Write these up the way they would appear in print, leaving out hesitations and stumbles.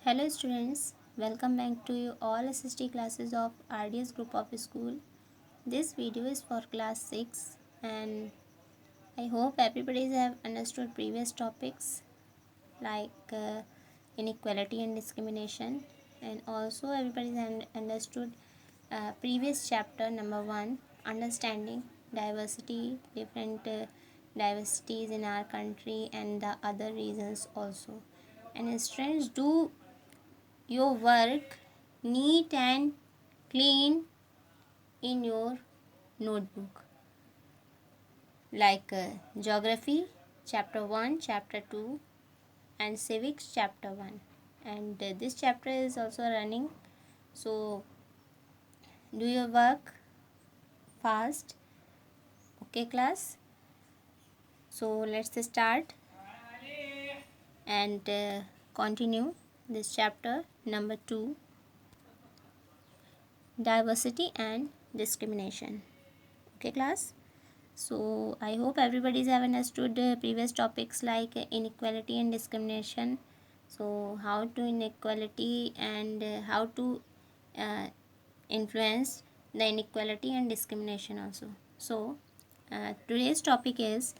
Hello students, welcome back to you all SST classes of RDS group of school. This video is for class 6 and I hope everybody have understood previous topics like inequality and discrimination, and also everybody has understood previous chapter number 1, understanding diversity, different diversities in our country and the other reasons also. And students, do your work neat and clean in your notebook, like geography chapter 1, chapter 2, and civics chapter 1. And this chapter is also running, so do your work fast. Okay class, so let's start and continue this chapter number 2, diversity and discrimination. Okay class, so I hope everybody have understood previous topics like inequality and discrimination. So how to inequality and how to uh, influence the inequality and discrimination also. So today's topic is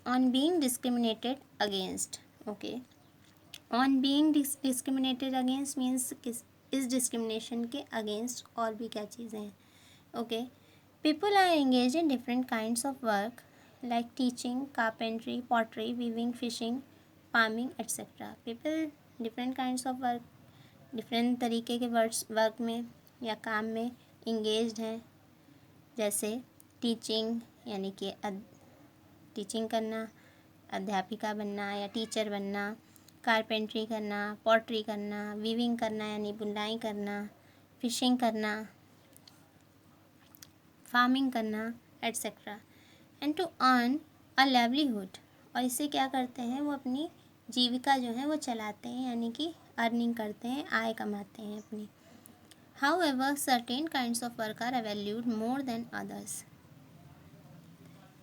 on being discriminated against. Okay, on being discriminated against means किस इस discrimination के against और भी क्या चीज़ें हैं. Okay, people are engaged in different kinds of work like teaching, carpentry, pottery, weaving, fishing, farming, etc. People different kinds of work, different तरीके के वर्क में या काम में engaged हैं. जैसे टीचिंग यानी कि टीचिंग करना, अध्यापिका बनना या टीचर बनना, कारपेंट्री करना, पॉटरी करना, वीविंग करना यानी बुनाई करना, फिशिंग करना, फार्मिंग करना, etcetera. And to earn a livelihood, और इससे क्या करते हैं, वो अपनी जीविका जो है वो चलाते हैं, यानी कि अर्निंग करते हैं, आय कमाते हैं अपनी. However certain kinds of work are valued more than others.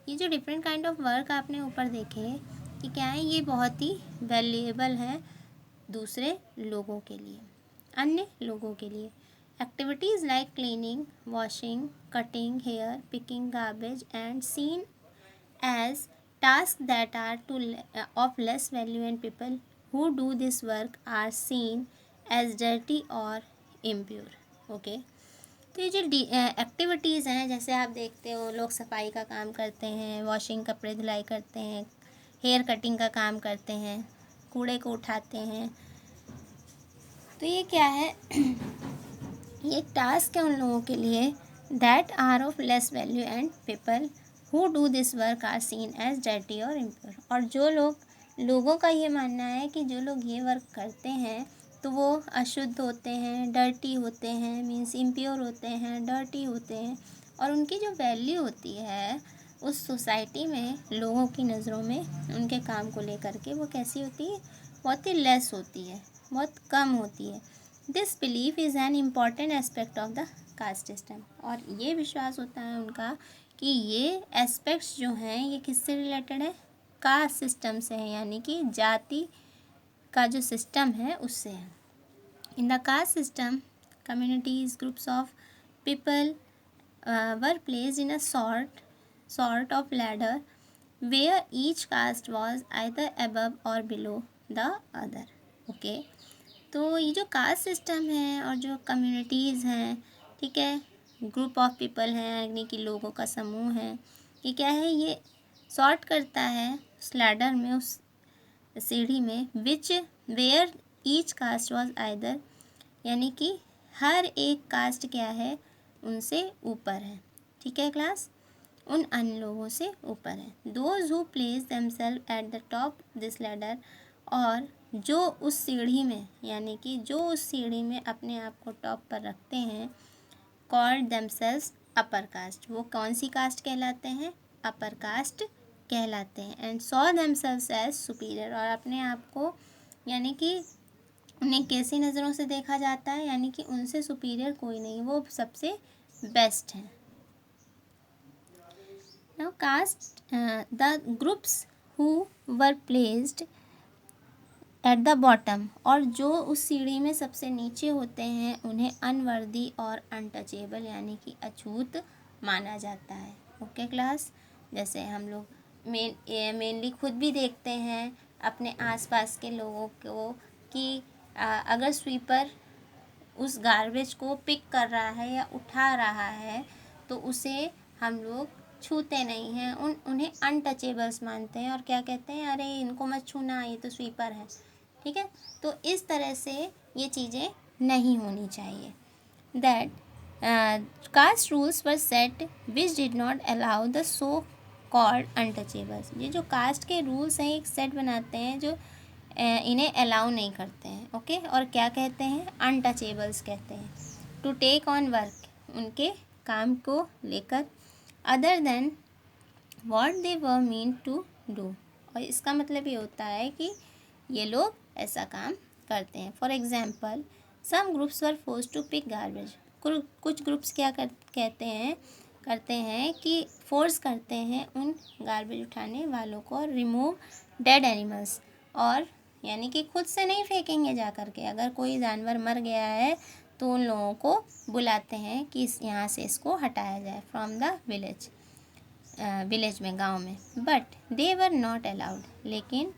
ये जो डिफरेंट काइंड ऑफ वर्क आपने ऊपर देखे कि क्या है, ये बहुत ही वैल्यूएबल है दूसरे लोगों के लिए, अन्य लोगों के लिए. Activities like cleaning, washing, cutting hair, picking garbage and seen as tasks that are of less value, and people who do this work are seen as dirty or impure. Okay, तो ये जो एक्टिविटीज़ हैं, जैसे आप देखते हो लोग सफाई का काम करते हैं, वॉशिंग कपड़े धुलाई करते हैं, हेयर कटिंग का काम करते हैं, कूड़े को उठाते हैं, तो ये क्या है ये टास्क है उन लोगों के लिए that are of less value, and people who do this work are seen as dirty और इम्प्योर. और जो लोगों का ये मानना है कि जो लोग ये वर्क करते हैं तो वो अशुद्ध होते हैं, डर्टी होते हैं, मीन्स इम्प्योर होते हैं, डर्टी होते हैं, और उनकी जो वैल्यू होती है उस सोसाइटी में लोगों की नज़रों में उनके काम को लेकर के वो कैसी होती है, बहुत ही लेस होती है, बहुत कम होती है. This belief is an important aspect of the caste system. और ये विश्वास होता है उनका कि ये एस्पेक्ट्स जो हैं ये किससे रिलेटेड है, कास्ट सिस्टम से है, यानी कि जाति का जो सिस्टम है उससे है. In the caste system communities, groups of people were placed in a sort of ladder where each caste was either above or below the other. Okay, तो ये जो कास्ट सिस्टम है और जो कम्युनिटीज़ हैं, ठीक है, ग्रुप ऑफ पीपल हैं यानी कि लोगों का समूह है, ये क्या है, ये सॉर्ट करता है उस लैडर में, उस सीढ़ी में, which where each caste was either, यानी कि हर एक कास्ट क्या है, उनसे ऊपर है. ठीक है क्लास, उन अन्य लोगों से ऊपर है. Those who place themselves at the top this ladder, और जो उस सीढ़ी में, यानी कि जो उस सीढ़ी में अपने आप को टॉप पर रखते हैं, कॉल्ड देमसेल्व्स अपर कास्ट, वो कौन सी कास्ट कहलाते हैं, अपर कास्ट कहलाते हैं. And saw themselves as superior, और अपने आप को यानी कि उन्हें कैसी नज़रों से देखा जाता है, यानी कि उनसे सुपीरियर कोई नहीं, वो सबसे बेस्ट हैं. Now caste, the groups who were placed at the bottom, और जो उस सीढ़ी में सबसे नीचे होते हैं उन्हें अनवर्दी और अनटचेबल यानी कि अछूत माना जाता है। ओके क्लास, जैसे हम लोग मेनली खुद भी देखते हैं अपने आसपास के लोगों को कि अगर स्वीपर उस गार्बेज को पिक कर रहा है या उठा रहा है तो उसे हम लोग छूते नहीं हैं, उन्हें अनटचेबल्स मानते हैं और क्या कहते हैं, अरे इनको मत छूना, ये तो स्वीपर है। ठीक है, तो इस तरह से ये चीज़ें नहीं होनी चाहिए। That caste rules were set which did not allow the so called untouchables. ये जो कास्ट के रूल्स हैं एक सेट बनाते हैं जो इन्हें अलाउ नहीं करते हैं। ओके, और क्या कहते हैं, अनटचेबल्स कहते हैं। टू टेक ऑन वर्क, उनके काम को लेकर, other than what they were mean to do, और इसका मतलब ये होता है कि ये लोग ऐसा काम करते हैं। For example some groups were force to pick garbage, कुछ ग्रुप्स क्या करते हैं कि फोर्स करते हैं उन गार्बेज उठाने वालों को रिमूव डेड एनिमल्स, और यानी कि खुद से नहीं फेंकेंगे जा कर के, अगर कोई जानवर मर गया है तो उन लोगों को बुलाते हैं कि यहाँ से इसको हटाया जाए फ्रॉम द विलेज में, गांव में। But they were not allowed, लेकिन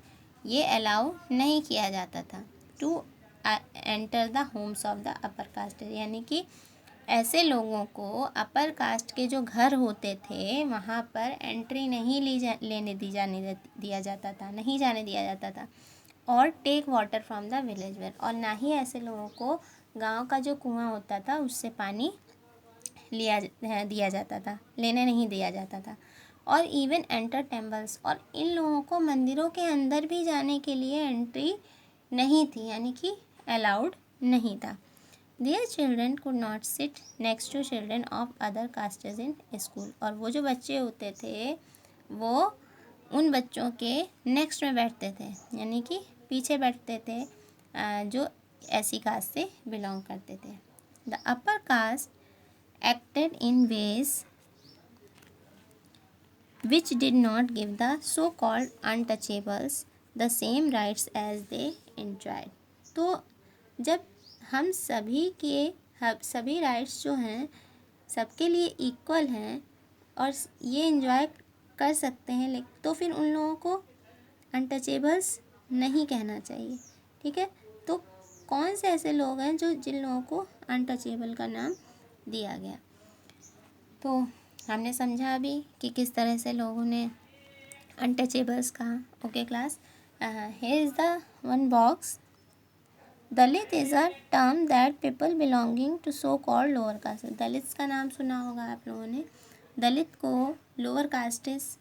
ये अलाउ नहीं किया जाता था। To enter the homes of the upper caste, यानी कि ऐसे लोगों को अपर कास्ट के जो घर होते थे वहाँ पर एंट्री नहीं दिया जाता था, नहीं जाने दिया जाता था। और take water from the village well, और ना ही ऐसे लोगों को गांव का जो कुआं होता था उससे पानी दिया जाता था, लेने नहीं दिया जाता था। और इवन एंटर टेम्पल्स, और इन लोगों को मंदिरों के अंदर भी जाने के लिए एंट्री नहीं थी, यानी कि अलाउड नहीं था। Their children could not sit next to children of other castes in school, और वो जो बच्चे होते थे वो उन बच्चों के नेक्स्ट में बैठते थे, यानी कि पीछे बैठते थे जो ऐसी कास्ट से बिलोंग करते थे। The upper cast acted in ways which did not give the so-called untouchables the same rights as they enjoyed। तो जब हम सभी राइट्स जो हैं सबके लिए इक्वल हैं और ये एंजॉय कर सकते हैं, लेकिन तो फिर उन लोगों को अनटचेबल्स नहीं कहना चाहिए। ठीक है, तो कौन से ऐसे लोग हैं जिन लोगों को अनटचेबल का नाम दिया गया। तो हमने समझा अभी कि किस तरह से लोगों ने अनटचेबल्स कहा। Okay class, here is the one box. Dalit is a term that people belonging to so called lower caste. Dalits का नाम सुना होगा आप लोगों ने। दलित को लोअर कास्टेस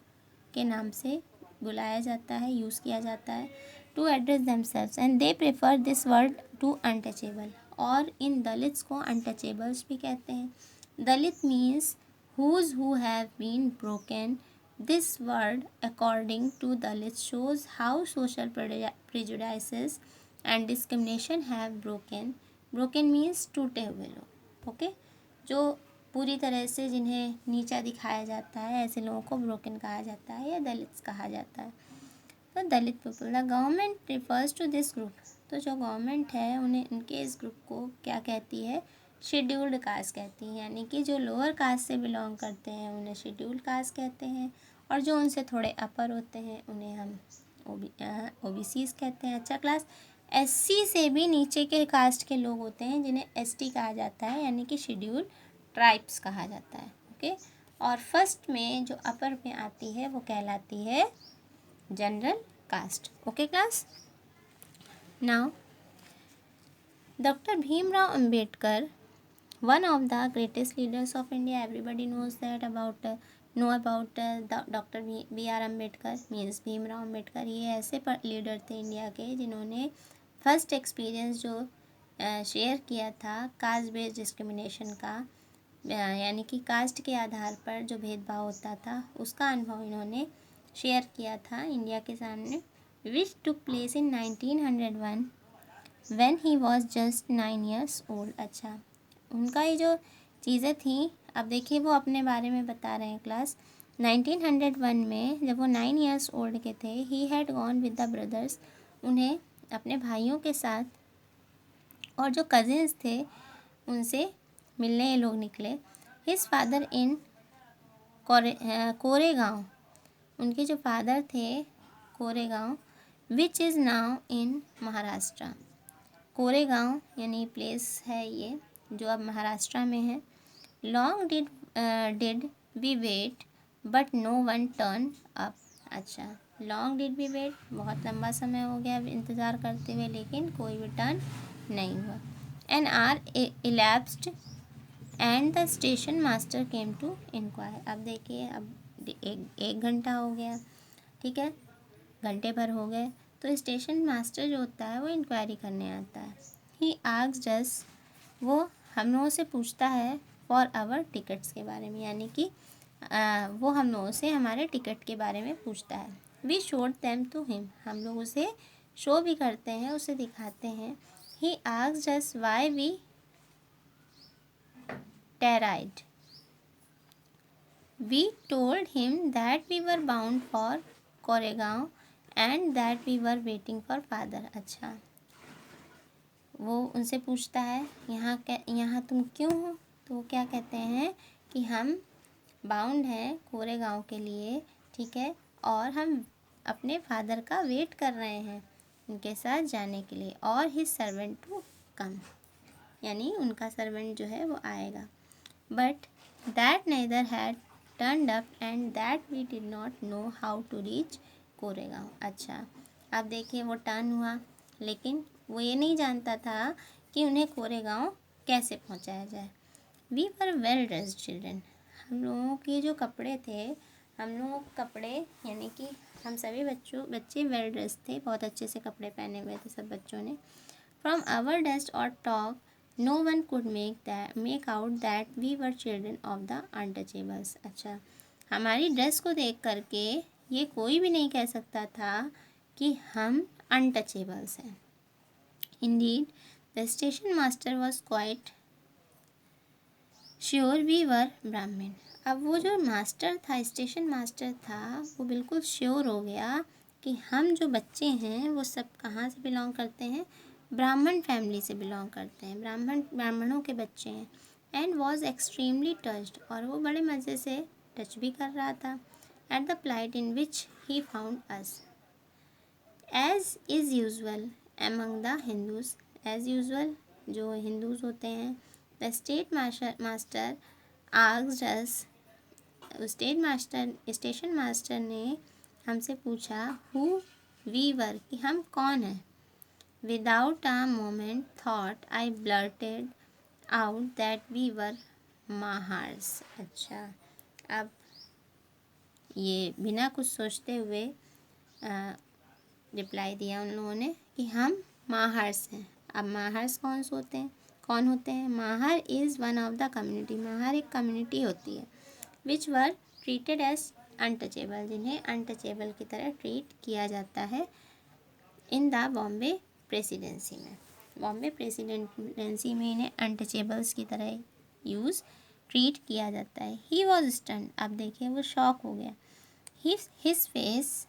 के नाम से बुलाया जाता है, यूज़ किया जाता है to address themselves, and they prefer this word to untouchable. और इन दलित्स को अनटचेबल्स भी कहते हैं। Dalit means whose who have been broken. This word according to Dalits shows how social prejudices and discrimination have broken means टूटे हुए लोग। Okay, जो पूरी तरह से जिन्हें नीचा दिखाया जाता है ऐसे लोगों को ब्रोकन कहा जाता है या दलित्स कहा जाता है। तो Dalit people, the government refers to this group. तो जो गवर्नमेंट है उन्हें उनके इस ग्रुप को क्या कहती है, शेड्यूल्ड कास्ट कहती हैं, यानी कि जो लोअर कास्ट से बिलोंग करते हैं उन्हें शेड्यूल्ड कास्ट कहते हैं, और जो उनसे थोड़े अपर होते हैं उन्हें हम ओबीसीज कहते हैं। अच्छा क्लास, एससी से भी नीचे के कास्ट के लोग होते हैं जिन्हें एसटी कहा जाता है, यानी कि शेड्यूल्ड ट्राइब्स कहा जाता है। ओके, और फर्स्ट में जो अपर में आती है वो कहलाती है general caste. Okay class, now doctor Bhimrao Ambedkar, one of the greatest leaders of India. Everybody knows that about doctor B R Ambedkar means Bhimrao Ambedkar. ये ऐसे लीडर थे इंडिया के जिन्होंने फर्स्ट एक्सपीरियंस जो शेयर किया था कास्ट बेस्ड डिस्क्रिमिनेशन का, यानी कि कास्ट के आधार पर जो भेदभाव होता था उसका अनुभव इन्होंने शेयर किया था इंडिया के सामने, which took place in 1901 when he was just 9 years old। अच्छा, उनका ये जो चीज़ें थी, अब देखिए वो अपने बारे में बता रहे हैं क्लास। 1901 में जब वो 9 years old के थे, he had gone with the brothers, उन्हें अपने भाइयों के साथ और जो कज़िन्स थे उनसे मिलने ये लोग निकले। हिज फादर इन कोरेगांव, उनके जो फादर थे Koregaon, which is now in Maharashtra. Koregaon यानी प्लेस है ये जो अब महाराष्ट्र में है। Long did we wait but no one turn up. अच्छा, लॉन्ग डिड वी वेट, बहुत लंबा समय हो गया इंतज़ार करते हुए, लेकिन कोई भी टर्न नहीं हुआ। An hour elapsed and the station master came to inquire. अब देखिए, अब एक घंटा हो गया, ठीक है, घंटे भर हो गए, तो स्टेशन मास्टर जो होता है वो इंक्वायरी करने आता है। ही आस्क्ड अस, वो हम लोगों से पूछता है फॉर आवर टिकट्स के बारे में, यानी कि वो हम लोगों से हमारे टिकट के बारे में पूछता है। We showed them to him, हम लोग उसे शो भी करते हैं, उसे दिखाते हैं। He asked us why we tarried. We told him that we were bound for Koregaon and that we were waiting for father। अच्छा, वो उनसे पूछता है यहाँ तुम क्यों हो, तो वो क्या कहते हैं कि हम बाउंड हैं कोरेगांव के लिए, ठीक है, और हम अपने फादर का वेट कर रहे हैं उनके साथ जाने के लिए, और हिज सर्वेंट टू कम, यानी उनका सर्वेंट जो है वो आएगा। But that neither had turned up and that we did not know how to reach Koregaon. अच्छा, अब देखिए वो टर्न हुआ, लेकिन वो ये नहीं जानता था कि उन्हें कोरेगांव कैसे पहुंचाया जाए। We were well dressed children, हम लोगों के जो कपड़े थे, हम लोगों के कपड़े यानी कि हम सभी बच्चे वेल ड्रेस्ड थे, बहुत अच्छे से कपड़े पहने हुए थे सब बच्चों ने। फ्रॉम आवर ड्रेस और talk no one could make out that we were children of the untouchables. अच्छा, हमारी ड्रेस को देख करके ये कोई भी नहीं कह सकता था कि हम अनटचेबल्स हैं। Indeed the station master was quite sure we were Brahmin. अब वो जो मास्टर था, स्टेशन मास्टर था, वो बिल्कुल श्योर हो गया कि हम जो बच्चे हैं वो सब कहाँ से बिलोंग करते हैं, ब्राह्मण फैमिली से बिलोंग करते हैं, ब्राह्मणों के बच्चे हैं। एंड वॉज एक्सट्रीमली टच्ड, और वो बड़े मज़े से टच भी कर रहा था। At the plight in which he found us, as is usual among the Hindus, as usual जो हिंदूज होते हैं। The state master asked us, station master ने हमसे पूछा हु वी वर, कि हम कौन हैं। Without a moment thought I blurted out that we were Mahars. अच्छा, अब ये बिना कुछ सोचते हुए रिप्लाई दिया उन लोगों ने कि हम महार्स हैं। अब महार्स कौन होते हैं? Mahar is one of the community, Mahar एक कम्युनिटी होती है, विच वर ट्रीटेड एज अनटचेबल, जिन्हें अनटचेबल की तरह ट्रीट किया जाता है इन द बॉम्बे प्रेसिडेंसी में। बॉम्बे प्रेसिडेंसी में इन्हें अनटचेबल्स की तरह ट्रीट किया जाता है। ही वॉज स्टन्ड, अब देखिए वो शॉक हो गया। His face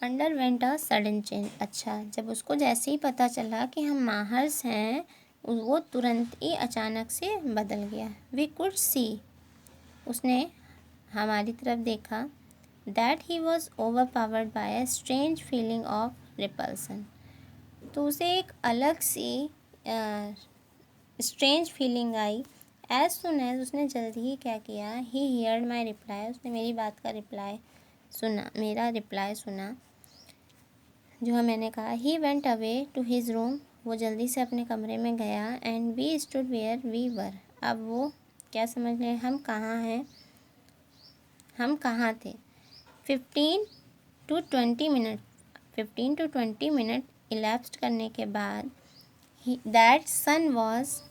underwent a sudden change. अच्छा, जब उसको जैसे ही पता चला कि हम माहर्स हैं, वो तुरंत ही अचानक से बदल गया। वी कुड सी, उसने हमारी तरफ देखा। That he was over powered by a strange feeling of repulsion, तो उसे एक अलग सी स्ट्रेंज फीलिंग आई। एज सुन एज, उसने जल्दी ही क्या किया, ही हियर्ड माई रिप्लाई, उसने मेरी बात का रिप्लाई सुना, मेरा रिप्लाई सुना जो मैंने कहा। He went away to his room, वो जल्दी से अपने कमरे में गया। And we stood where we were, अब वो क्या समझ रहे, हम कहाँ हैं, हम कहाँ थे। 15 to 20 मिनट इलैप्स्ड करने के बाद that sun was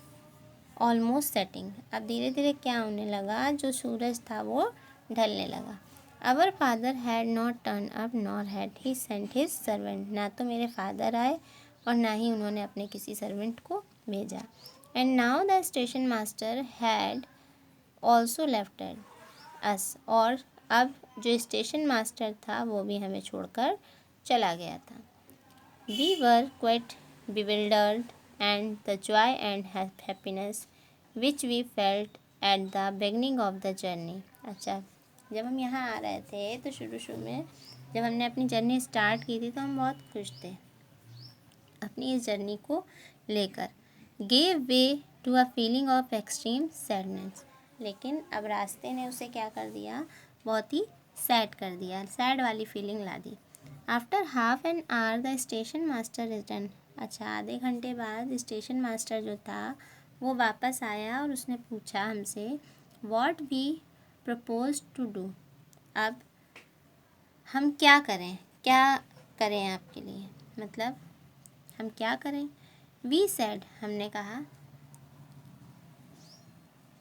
almost setting, अब धीरे धीरे क्या होने लगा, जो सूरज था वो ढलने लगा। Our father had not turn up nor had he sent his servant, ना तो मेरे फादर आए और ना ही उन्होंने अपने किसी सर्वेंट को भेजा। And now the station master had also lefted us, और अब जो स्टेशन मास्टर था वो भी हमें छोड़कर चला गया था। We were quite bewildered, and the joy and happiness which we felt at the beginning of the journey. अच्छा, जब हम यहाँ आ रहे थे तो शुरू में जब हमने अपनी जर्नी स्टार्ट की थी तो हम बहुत खुश थे अपनी इस जर्नी को लेकर। Gave way to a feeling of extreme sadness, लेकिन अब रास्ते ने उसे क्या कर दिया, बहुत ही सैड कर दिया, सैड वाली फीलिंग ला दी। After half an hour the station master return, अच्छा आधे घंटे बाद स्टेशन मास्टर जो था वो वापस आया और उसने पूछा हमसे what we propose to do, अब हम क्या करें आपके लिए, मतलब हम क्या करें। वी सेड, हमने कहा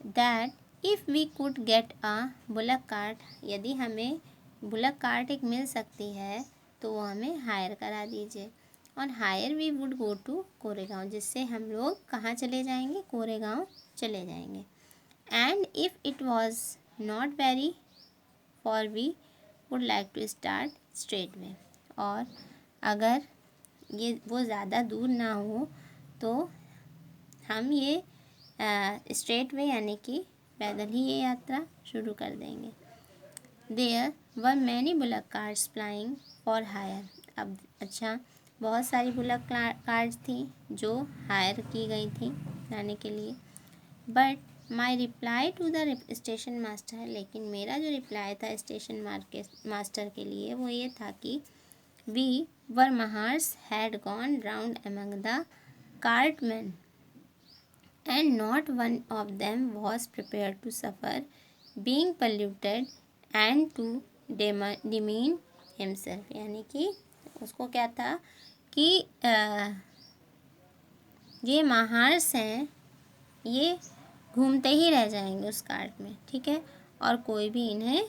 that if we could get a bullock cart, यदि हमें बुलक कार्ट एक मिल सकती है तो वो हमें हायर करा दीजिए। और hire we would go to Koregaon, जिससे हम लोग कहाँ चले जाएंगे, कोरेगांव चले जाएंगे। And if it was not very far we would like to start straight way, और अगर ये वो ज़्यादा दूर ना हो तो हम ये स्ट्रेट वे यानी कि पैदल ही ये यात्रा शुरू कर देंगे। There were many bullock carts plying for hire, अब अच्छा बहुत सारी बुलक कार्ट्स थी जो हायर की गई थी जाने के लिए। But my reply to the station master, लेकिन मेरा जो रिप्लाई था स्टेशन मास्टर के लिए वो ये था कि we Vermahars had gone round among the cartmen, and not one of them was prepared to suffer being polluted and to demean himself, यानी कि उसको क्या था कि ये महार्स हैं ये घूमते ही रह जाएंगे उस कार्ट में, ठीक है, और कोई भी इन्हें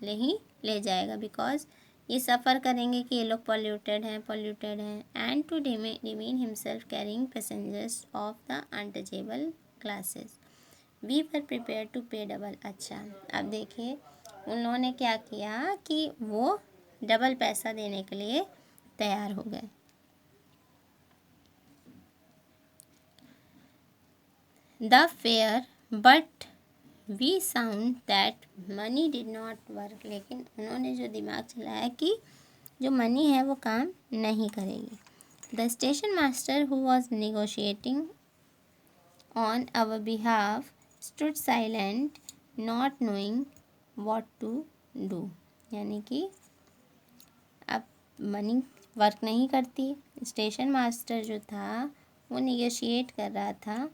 नहीं ले जाएगा बिकॉज ये सफ़र करेंगे कि ये लोग पॉल्यूटेड हैं and to demean himself carrying passengers of the untouchable classes, we were prepare to pay double. अच्छा, अब देखिए उन्होंने क्या किया कि वो डबल पैसा देने के लिए तैयार हो गए। The fare but we sound that money did not work, लेकिन उन्होंने जो दिमाग चलाया कि जो मनी है वो काम नहीं करेगी। The station master who was negotiating on our behalf stood silent not knowing what to do, यानी कि अब मनी वर्क नहीं करती, स्टेशन मास्टर जो था वो नेगोशिएट कर रहा था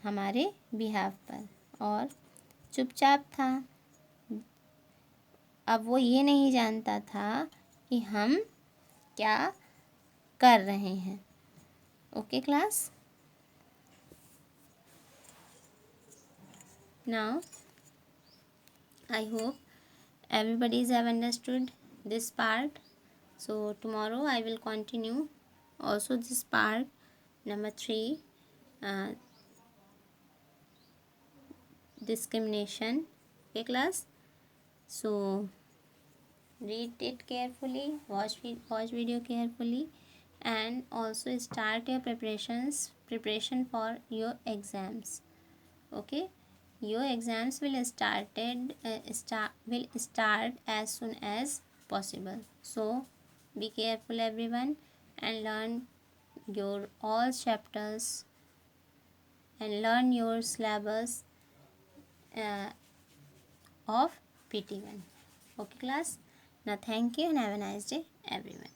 हमारे बिहाफ पर और चुपचाप था। अब वो ये नहीं जानता था कि हम क्या कर रहे हैं। Okay class, now I hope everybody have understood this part. So tomorrow I will continue also this part number 3, discrimination. Okay class, so read it carefully, watch video carefully, and also start your preparation for your exams. Okay, your exams will start as soon as possible, so be careful everyone and learn your all chapters and learn your syllabus of PT1. Okay class, now thank you and have a nice day everyone.